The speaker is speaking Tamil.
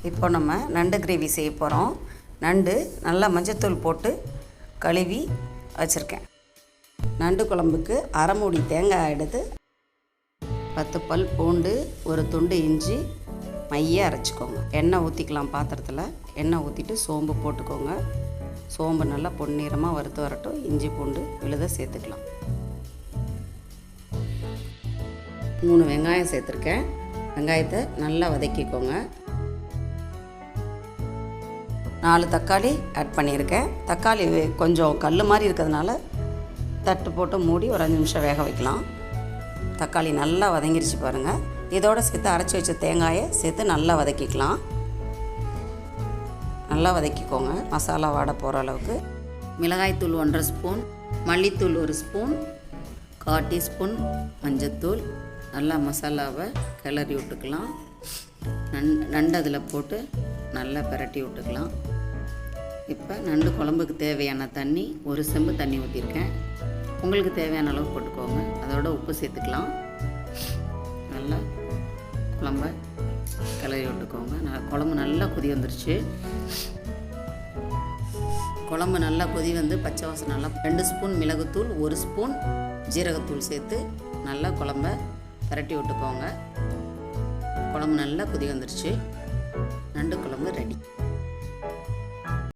இப்போ நம்ம நண்டு கிரேவி செய்ய போகிறோம். நண்டு நல்லா மஞ்சத்தூள் போட்டு கழுவி வச்சுருக்கேன். நண்டு குழம்புக்கு அரை மூடி தேங்காய் எடுத்து 10 பல் பூண்டு, ஒரு துண்டு இஞ்சி மைய அரைச்சிக்கோங்க. எண்ணெய் ஊற்றிக்கலாம். பாத்திரத்தில் எண்ணெய் ஊற்றிட்டு சோம்பு போட்டுக்கோங்க. சோம்பு நல்லா பொன்னிறமாக வறுத்து வரட்டும். இஞ்சி பூண்டு விழுத சேர்த்துக்கலாம். 3 வெங்காயம் சேர்த்துருக்கேன். வெங்காயத்தை நல்லா வதக்கிக்கோங்க. 4 தக்காளி ஆட் பண்ணியிருக்கேன். தக்காளி கொஞ்சம் கல் மாதிரி இருக்கிறதுனால தட்டு போட்டு மூடி ஒரு 5 நிமிஷம் வேக வைக்கலாம். தக்காளி நல்லா வதங்கிருச்சு பாருங்கள். இதோடு சேர்த்து அரைச்சி வச்ச தேங்காயை சேர்த்து நல்லா வதக்கிக்கலாம். நல்லா வதக்கிக்கோங்க மசாலா வாட போகிற அளவுக்கு. மிளகாய்த்தூள் 1.5 ஸ்பூன், மல்லித்தூள் 1 ஸ்பூன், 1/4 டீஸ்பூன் மஞ்சத்தூள். நல்லா மசாலாவை கிளறி விட்டுக்கலாம். நண்டு அதில் போட்டு நல்லா பிரட்டி விட்டுக்கலாம். இப்போ நண்டு குழம்புக்கு தேவையான தண்ணி 1 செம்பு தண்ணி ஊற்றிருக்கேன். உங்களுக்கு தேவையான அளவு போட்டுக்கோங்க. அதோட உப்பு சேர்த்துக்கலாம். நல்லா குழம்ப கிளறி விட்டுக்கோங்க. குழம்பு நல்லா கொதி வந்துருச்சு. குழம்பு நல்லா கொதி வந்து பச்சை வாசனை நல்லா 2 ஸ்பூன் மிளகுத்தூள், 1 ஸ்பூன் ஜீரகத்தூள் சேர்த்து நல்லா குழம்ப பிரட்டி விட்டுக்கோங்க. குழம்பு நல்லா கொதி வந்துருச்சு. நண்டு குழம்பு ரெடி.